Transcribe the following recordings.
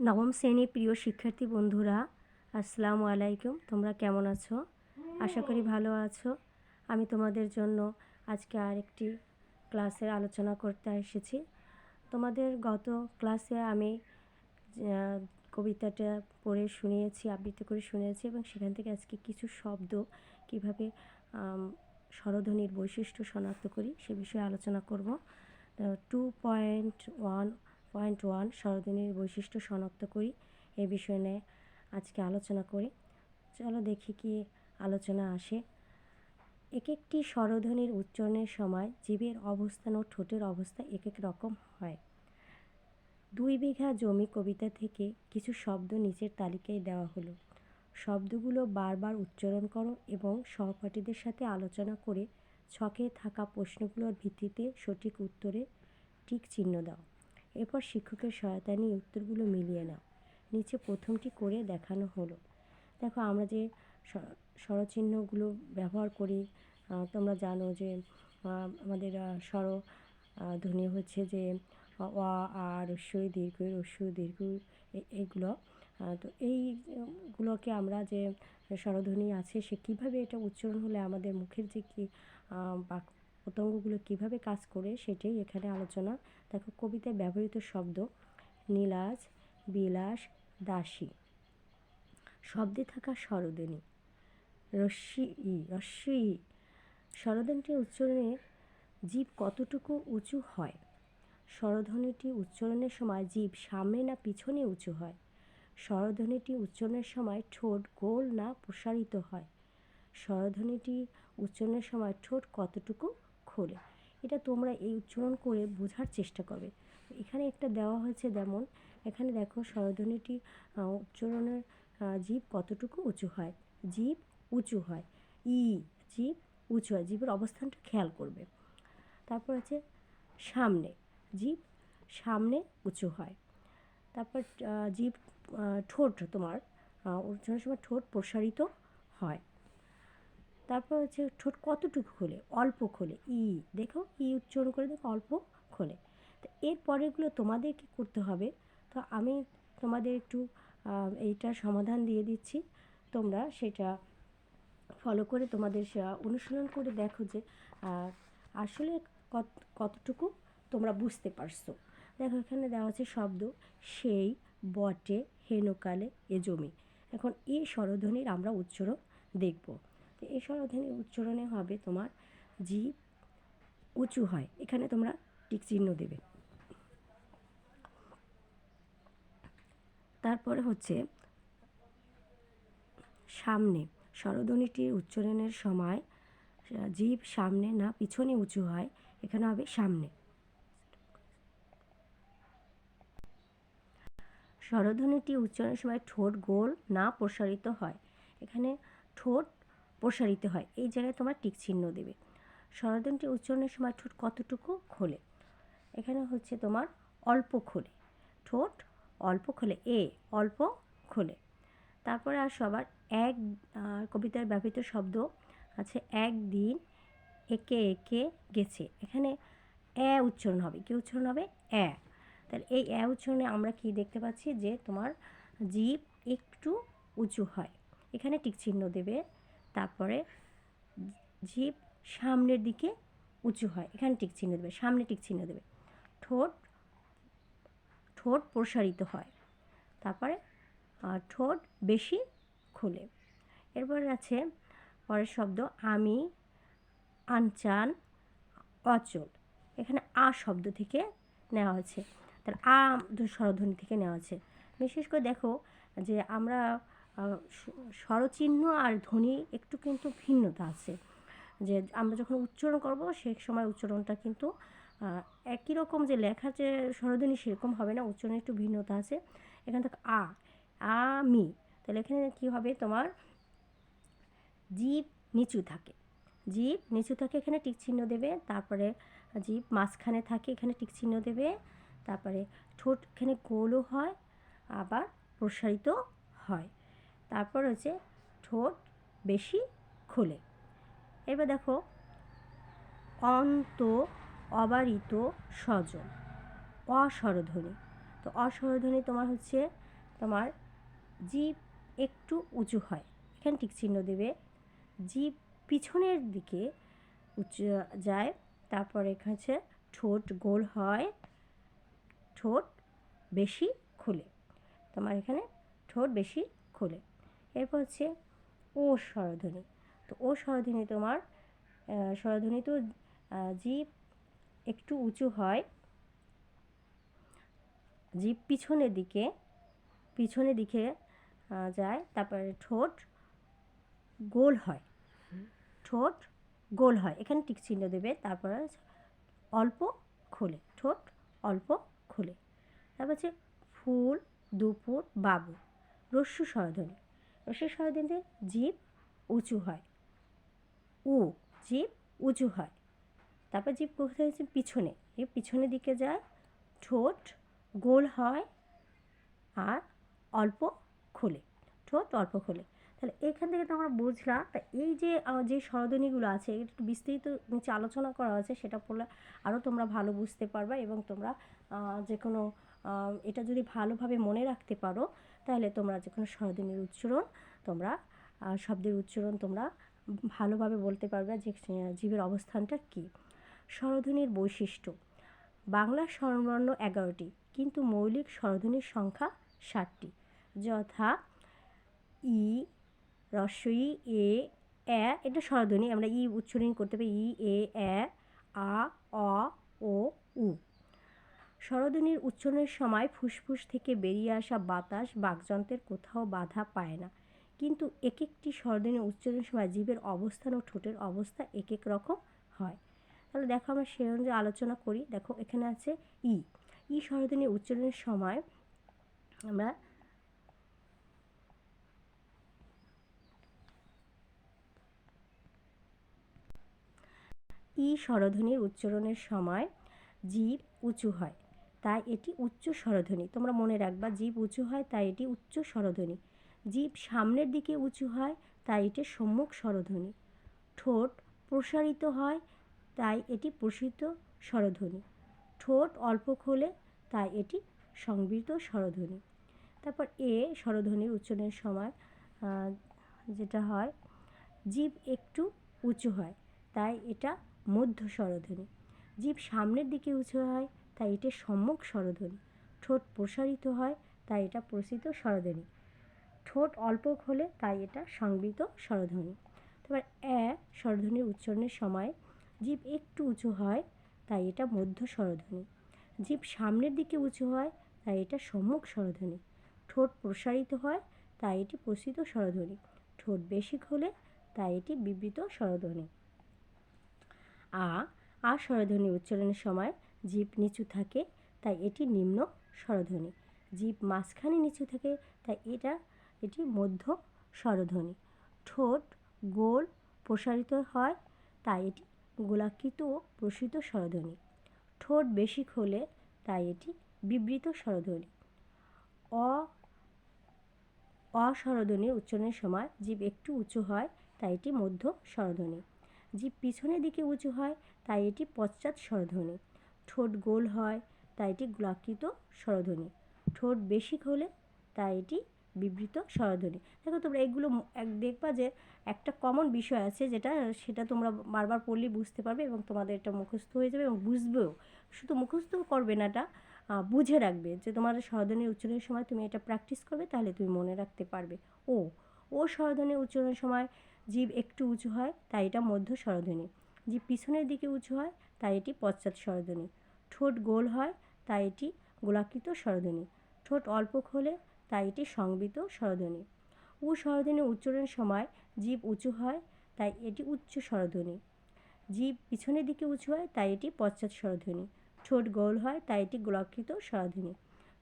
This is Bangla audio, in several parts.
নবম শ্রেণীর প্রিয় শিক্ষার্থী বন্ধুরা, আসসালামু আলাইকুম। তোমরা কেমন আছো? আশা করি ভালো আছো। আমি তোমাদের জন্য আজকে আরেকটি ক্লাসের আলোচনা করতে এসেছি। তোমাদের গত ক্লাসে আমি কবিতাটা পড়ে শুনিয়েছি, আবৃত্তি করে শুনিয়েছি এবং সেখান থেকে আজকে কিছু শব্দ কীভাবে স্বরধ্বনির বৈশিষ্ট্য শনাক্ত করি সে বিষয়ে আলোচনা করব। 2.1 স্বরধ্বনির বৈশিষ্ট্য শনাক্ত করি এই বিষয় নিয়ে আজকে আলোচনা করি। চলো দেখি কি আলোচনা আসে। এক একটি স্বরধ্বনির উচ্চারণের সময় জিভের অবস্থান ও ঠোঁটের অবস্থা এক এক রকম হয়। 2 বিঘা জমি কবিতা থেকে কিছু শব্দ নিচের তালিকায় দেওয়া হলো। শব্দগুলো বারবার উচ্চারণ করো এবং সহপাঠীদের সাথে আলোচনা করে ছকে থাকা প্রশ্নগুলোর ভিত্তিতে সঠিক উত্তরে টিক চিহ্ন দাও। এরপর শিক্ষকের সহায়তা নিয়ে উত্তরগুলো মিলিয়ে নাও। নিচে প্রথমটি করে দেখানো হলো। দেখো, আমরা যে স্বরচিহ্নগুলো ব্যবহার করি, তোমরা জানো যে আমাদের স্বরধ্বনি হচ্ছে যে অ, আ, হ্রস্বই দীর্ঘই, হ্রস্বই দীর্ঘই, এইগুলো। তো এইগুলোকে আমরা যে স্বরধ্বনি আছে সে কীভাবে এটা উচ্চারণ হলে আমাদের মুখের যে কি বাক প্রত্যঙ্গগুলো কীভাবে কাজ করে সেটাই এখানে আলোচনা। দেখো, কবিতায় ব্যবহৃত শব্দ: নীলাজ, বিলাস, দাসী। শব্দে থাকা স্বরধ্বনি: রস্যি ই। স্বরধ্বনিটি উচ্চারণে জিভ কতটুকু উঁচু হয়? স্বরধ্বনিটি উচ্চারণের সময় জিভ সামনে না পিছনে উঁচু হয়? স্বরধ্বনিটি উচ্চারণের সময় ঠোঁট গোল না প্রসারিত হয়? স্বরধ্বনিটি উচ্চারণের সময় ঠোঁট কতটুকু খোলে? এটা তোমরা এই উচ্চারণ করে বোঝার চেষ্টা করবে। এখানে একটা দেওয়া হয়েছে, যেমন এখানে দেখো স্বরধ্বনিটি উচ্চারণের জিভ কতটুকু উঁচু হয়। জিভ উঁচু হয়, জিভ উঁচু হয়, জিভের অবস্থানটা খেয়াল করবে। তারপর আছে সামনে, জিভ সামনে উঁচু হয়। তারপর জিভ ঠোঁট তোমার উচ্চারণের সময় ঠোঁট প্রসারিত হয়। তারপর হচ্ছে ঠোঁট কতটুকু খোলে? অল্প খোলে, দেখো উচ্চারণ করে দেখো, অল্প খোলে। তো এর পরেরগুলো তোমাদের কী করতে হবে? তো আমি তোমাদের একটু এইটার সমাধান দিয়ে দিচ্ছি, তোমরা সেটা ফলো করে তোমাদের অনুশীলন করে দেখো যে আসলে কতটুকু তোমরা বুঝতে পারছো। দেখো, এখানে দেওয়া আছে শব্দ: সেই, বটে, হেনকালে, এ জমি। এখন এই স্বরধ্বনির আমরা উচ্চারণ দেখব। তো এই স্বরধ্বনির উচ্চারণে হবে তোমার জিভ উঁচু হয়, এখানে তোমরা টিক চিহ্ন দেবে। তারপরে হচ্ছে সামনে। স্বরধ্বনিটির উচ্চারণের সময় জিভ সামনে না পিছনে উঁচু হয়, এখানে হবে সামনে। স্বরধ্বনিটি উচ্চারণের সময় ঠোঁট গোল না প্রসারিত হয়, এখানে ঠোঁট প্রসারিত হয়, এই জায়গায় তোমরা টিক চিহ্ন দেবে। স্বরধ্বনিটি উচ্চারণের সময় ঠোঁট কতটুকু খোলে? এখানে হচ্ছে তোমার অল্প খোলে, ঠোঁট অল্প খোলে, অল্প খোলে। তারপরে আর সবার এক কবিতার ব্যবহৃত শব্দ আছে: একদিন, একে একে, গেছে। এখানে উচ্চারণ হবে, কি উচ্চারণ হবে? তাহলে এই উচ্চারণে আমরা কি দেখতে পাচ্ছি যে তোমার জিভ একটু উঁচু হয়, এখানে টিক চিহ্ন দেবে। তারপরে জিভ সামনের দিকে উঁচু হয়, এখানে টিক চিহ্ন দেবে, সামনে টিক চিহ্ন দেবে। ঠোঁট প্রসারিত হয়, তারপরে ঠোঁট বেশি খোলে। এরপরে আছে পরের শব্দ: আমি, আনচান, অচল। এখানে শব্দ থেকে নেওয়া হয়েছে, তাহলে স্বরধ্বনি থেকে নেওয়া আছে। বিশেষ করে দেখো যে আমরা স্বরচিহ্ন আর ধ্বনি একটু কিন্তু ভিন্নতা আছে, যে আমরা যখন উচ্চারণ করব সে সময় উচ্চারণটা কিন্তু একই রকম, যে লেখার যে স্বরধ্বনি সেরকম হবে না, উচ্চারণে একটু ভিন্নতা আছে। এখান থেকে আমি, তাহলে এখানে কী হবে? তোমার জিভ নিচু থাকে, এখানে টিক চিহ্ন দেবে। তারপরে জিভ মাঝখানে থাকে, এখানে টিক চিহ্ন দেবে। তারপরে ঠোঁট এখানে গোলও হয়, আবার প্রসারিত হয়। তারপর হচ্ছে ঠোঁট বেশি খোলে। এবার দেখো অন্ত, অবারিত, সজল, অস্বরধ্বনি। তো অস্বরধ্বনি তোমার হচ্ছে তোমার জিভ একটু উঁচু হয়, এখানে টিক চিহ্ন দেবে। জিভ পিছনের দিকে উঁচু যায়, তারপর এখানে হচ্ছে ঠোঁট গোল হয়, ঠোঁট বেশি খোলে। তোমার এখানে ঠোঁট বেশি খোলে। এরপর হচ্ছে ও স্বরধ্বনি। তো ও স্বরধ্বনি তোমার স্বরধ্বনি তো জিভ একটু উঁচু হয়, জিভ পিছনের দিকে যায়, তারপরে ঠোঁট গোল হয়, ঠোঁট গোল হয়, এখানে টিক চিহ্ন দেবে। তারপরে অল্প খোলে, ঠোঁট অল্প খোলে। তারপর হচ্ছে ফুল, দুপুর, বাবু। রস্যু স্বরধ্বনি। রস্যু স্বরধ্বনিতে জিভ উঁচু হয়, জিভ উঁচু হয়। তারপর জিভ কোথায় হচ্ছে পিছনে, এই পিছনের দিকে যায়, ঠোঁট গোল হয় আর অল্প খোলে, ঠোঁট অল্প খোলে। তাহলে এখান থেকে তোমরা বুঝলা। তা এই যে যে স্বরধ্বনিগুলো আছে একটু বিস্তারিত নিচে আলোচনা করা আছে, সেটা পড়লে আরও তোমরা ভালো বুঝতে পারবা এবং তোমরা যে কোনো এটা যদি ভালোভাবে মনে রাখতে পারো তাহলে তোমরা যে কোনো স্বরধ্বনির উচ্চারণ তোমরা শব্দের উচ্চারণ তোমরা ভালোভাবে বলতে পারবে যে জীবের অবস্থানটা কী। স্বরধ্বনির বৈশিষ্ট্য। বাংলা স্বরবর্ণ 11টি, কিন্তু মৌলিক স্বরধ্বনির সংখ্যা 60টি, যথা ই, ই, এ, এটা স্বরধ্বনি, আমরা ই উচ্চারণ করতে পারি ই, এ, আ, অ, ও, উ। স্বরধ্বনির উচ্চারণের সময় ফুসফুস থেকে বেরিয়ে আসা বাতাস বাকযন্ত্রের কোথাও বাধা পায় না, কিন্তু এক একটি স্বরধ্বনির উচ্চারণের সময় জীবের অবস্থান ও ঠোঁটের অবস্থা এক এক রকম হয়। তাহলে দেখো আমরা সে অনুযায়ী আলোচনা করি। দেখো এখানে আছে ই স্বরধ্বনির উচ্চারণের সময় আমরা স্বরধ্বনির উচ্চারণের সময় জিভ উঁচু হয়, তাই এটি উচ্চ স্বরধ্বনি। তোমরা মনে রাখবা, জিভ উঁচু হয় তাই এটি উচ্চ স্বরধ্বনি। জিভ সামনের দিকে উঁচু হয় তাই এটি সম্মুখ স্বরধ্বনি। ঠোঁট প্রসারিত হয় তাই এটি প্রসিত স্বরধ্বনি। ঠোঁট অল্প খোলে তাই এটি সংবৃত স্বরধ্বনি। তারপর স্বরধ্বনির উচ্চারণের সময় যেটা হয়, জিভ একটু উঁচু হয় তাই এটা মধ্য স্বরধ্বনি। জিভ সামনের দিকে উঁচু হয় তাই এটা সম্মুখ স্বরধ্বনি। ঠোঁট প্রসারিত হয় তাই এটা প্রসিত স্বরধ্বনি। ঠোঁট অল্প খোলে তাই এটা সংবৃত স্বরধ্বনি। তারপর স্বরধ্বনির উচ্চারণের সময় জিভ একটু উঁচু হয় তাই এটা মধ্য স্বরধ্বনি। জিভ সামনের দিকে উঁচু হয় তাই এটা সম্মুখ স্বরধ্বনি। ঠোঁট প্রসারিত হয় তাই এটি প্রসিত স্বরধ্বনি। ঠোঁট বেশি খোলে তাই এটি বিবৃত স্বরধ্বনি। স্বরধ্বনির উচ্চারণের সময় জিভ নিচু থাকে তাই এটি নিম্ন স্বরধ্বনি। জিভ মাঝখানে নিচু থাকে তাই এটি মধ্য স্বরধ্বনি। ঠোঁট গোল প্রসারিত হয় তাই এটি গোলাকৃত ও প্রসিত স্বরধ্বনি। ঠোঁট বেশি খোলে তাই এটি বিবৃত স্বরধ্বনি। স্বরধ্বনির উচ্চারণের সময় জিভ একটু উঁচু হয় তাই এটি মধ্য স্বরধ্বনি। জিভ পিছনের দিকে উঁচু হয় তাই এটি পশ্চাৎ স্বরধ্বনি। ঠোঁট গোল হয় তাই এটি গোলাকৃত স্বরধ্বনি। ঠোঁট বেশি খোলে তাই এটি বিবৃত স্বরধ্বনি। দেখো তোমরা এগুলো দেখবা যে একটা কমন বিষয় আছে সেটা তোমরা বারবার পড়লেই বুঝতে পারবে এবং তোমাদের এটা মুখস্থ হয়ে যাবে এবং বুঝবেও। শুধু মুখস্থ করবে না, এটা বুঝে রাখবে যে তোমার স্বরধ্বনির উচ্চারণের সময় তুমি এটা প্র্যাকটিস করবে, তাহলে তুমি মনে রাখতে পারবে। স্বরধ্বনির উচ্চারণের সময় জিভ একটু উঁচু হয় তাই এটা মধ্য স্বরধ্বনি। জিভ পিছনের দিকে উঁচু হয় তাই এটি পশ্চাৎ স্বরধ্বনি। ঠোঁট গোল হয় তাই এটি গোলাকৃত স্বরধ্বনি। ঠোঁট অল্প খোলে তাই এটি সংবৃত স্বরধ্বনি। স্বরধ্বনির উচ্চারণের সময় জিভ উঁচু হয় তাই এটি উচ্চ স্বরধ্বনি। জিভ পিছনের দিকে উঁচু হয় তাই এটি পশ্চাৎ স্বরধ্বনি। ঠোঁট গোল হয় তাই এটি গোলাকৃত স্বরধ্বনি।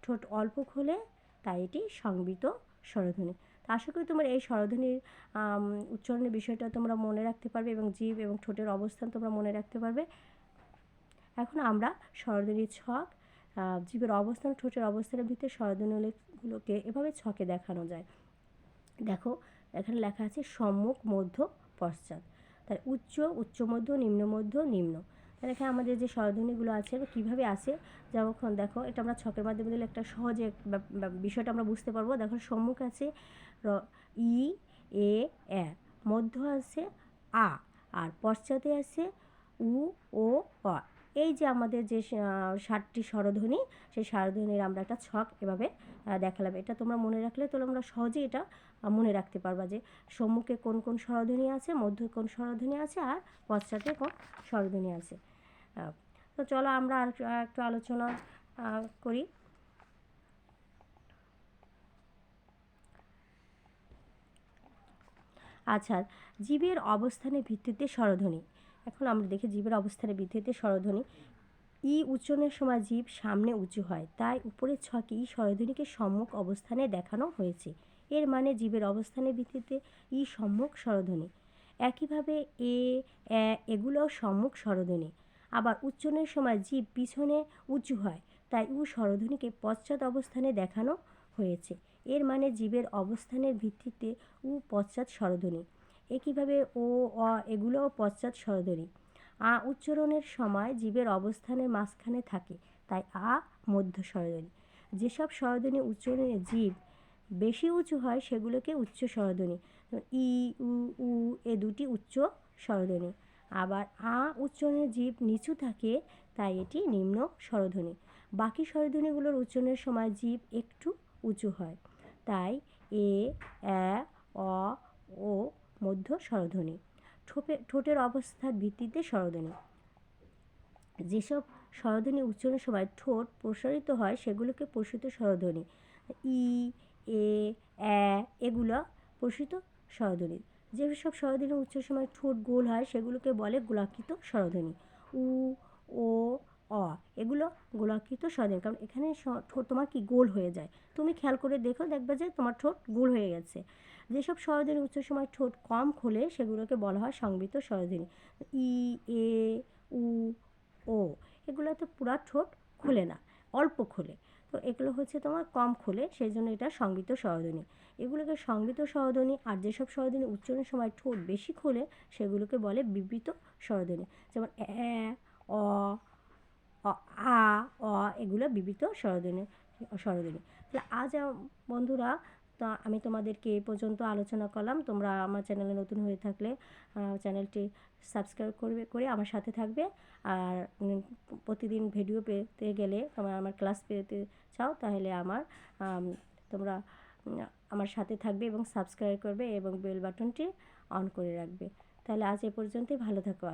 ঠোঁট অল্প খোলে তাই এটি সংবৃত স্বরধ্বনি। তো আশা করি তোমার এই স্বরধ্বনির উচ্চারণের বিষয়টা তোমরা মনে রাখতে পারবে এবং জিভ এবং ঠোঁটের অবস্থান তোমরা মনে রাখতে পারবে। এখন আমরা স্বরধ্বনির ছক, জিভের অবস্থান, ঠোঁটের অবস্থানের ভিতরে স্বরধ্বনিগুলোকে এভাবে ছকে দেখানো যায়। দেখো এখানে লেখা আছে সম্মুখ, মধ্য, পশ্চাৎ। তাই উচ্চ, উচ্চ মধ্য, নিম্ন মধ্য, নিম্ন। দেখে আমাদের যে স্বরধ্বনিগুলো আছে কীভাবে আসে, যখন দেখো এটা আমরা ছকের মাধ্যমে দিলে একটা সহজে বিষয়টা আমরা বুঝতে পারবো। দেখো সম্মুখ আছে ই এ এ, মধ্য আছে আ, আর পশ্চাতে আছে উ ও অ। এই যে আমাদের যে 7টি স্বরধ্বনি, সেই স্বরধ্বনির আমরা একটা ছক এভাবে দেখালাম। এটা তোমরা মনে রাখলে তোমরা সহজেই এটা মনে রাখতে পারবা যে সম্মুখে কোন কোন স্বরধ্বনি আছে, মধ্যে কোন স্বরধ্বনি আছে, আর পশ্চাতে কোন স্বরধ্বনি আছে। তো চলো আমরা আর একটু আলোচনা করি। আচ্ছা, জীবের অবস্থানের ভিত্তিতে স্বরধ্বনি। এখন আমরা দেখি জীবের অবস্থানের ভিত্তিতে স্বরধ্বনি। ই উচ্চারণের সময় জীব সামনে উঁচু হয়, তাই উপরের ছকে ই স্বরধ্বনিকে সম্মুখ অবস্থানে দেখানো হয়েছে। এর মানে জীবের অবস্থানের ভিত্তিতে ই সম্মুখ স্বরধ্বনি। একইভাবে এ এগুলোও সম্মুখ স্বরধ্বনি। আবার উচ্চারণের সময় জীব পিছনে উঁচু হয়, তাই উ স্বরধ্বনিকে পশ্চাৎ অবস্থানে দেখানো হয়েছে। এর মানে জীবের অবস্থানের ভিত্তিতে উ পশ্চাৎ স্বরধ্বনি। একইভাবে ও অ এগুলোও পশ্চাৎ স্বরধ্বনি। আ উচ্চারণের সময় জীবের অবস্থানের মাঝখানে থাকে, তাই আ মধ্য স্বরধ্বনি। যেসব স্বরধ্বনি উচ্চারণে জীব বেশি উঁচু হয় সেগুলোকে উচ্চ স্বরধ্বনি। ই উ এ দুটি উচ্চ স্বরধ্বনি। আবার আ উচ্চারণে জীব নিচু থাকে, তাই এটি নিম্ন স্বরধ্বনি। বাকি স্বরধ্বনিগুলোর উচ্চারণের সময় জীব একটু উঁচু হয়, তাই এ অ ও মধ্য স্বরধ্বনি। ঠোঁটের অবস্থার ভিত্তিতে স্বরধ্বনি। যেসব স্বরধ্বনি উচ্চারণের সময় ঠোঁট প্রসারিত হয় সেগুলোকে প্রসারিত স্বরধ্বনি। ই এ এগুলো প্রসারিত স্বরধ্বনি। যেসব স্বরধ্বনি উচ্চারণের সময় ঠোঁট গোল হয় সেগুলোকে বলে গোলাকৃত স্বরধ্বনি। উ ও অ এগুলো গোলাকৃত স্বরধ্বনি, কারণ এখানে ঠোঁট তোমার কি গোল হয়ে যায়। তুমি খেয়াল করে দেখবে যে তোমার ঠোঁট গোল হয়ে গেছে। যেসব স্বরধ্বনি উচ্চারণের সময় ঠোঁট কম খোলে সেগুলোকে বলা হয় সংবৃত স্বরধ্বনি। ই এ উ ও এগুলো তো পুরা ঠোঁট খোলে না, অল্প খোলে। তো এগুলো হচ্ছে তোমার কম খোলে, সেই জন্য এটা সংবৃত স্বরধ্বনি। এগুলোকে সংবৃত স্বরধ্বনি। আর যেসব স্বরধ্বনি উচ্চারণের সময় ঠোঁট বেশি খোলে সেগুলোকে বলে বিবৃত স্বরধ্বনি। যেমন অ আ অ এগুলো বিবৃত স্বরধ্বনি। তাহলে আজ বন্ধুরা, তো আমি তোমাদেরকে এই পর্যন্ত আলোচনা করলাম। তোমরা আমার চ্যানেলে নতুন হয়ে থাকলে চ্যানেলটি সাবস্ক্রাইব করে আমার সাথে থাকবে। আর প্রতিদিন ভিডিও পেতে গেলে তোমরা আমার ক্লাস পেতে চাও তাহলে তোমরা আমার সাথে থাকবে এবং সাবস্ক্রাইব করবে এবং বেল বাটনটি অন করে রাখবে। তাহলে আজ এ পর্যন্তই, ভালো থাকো।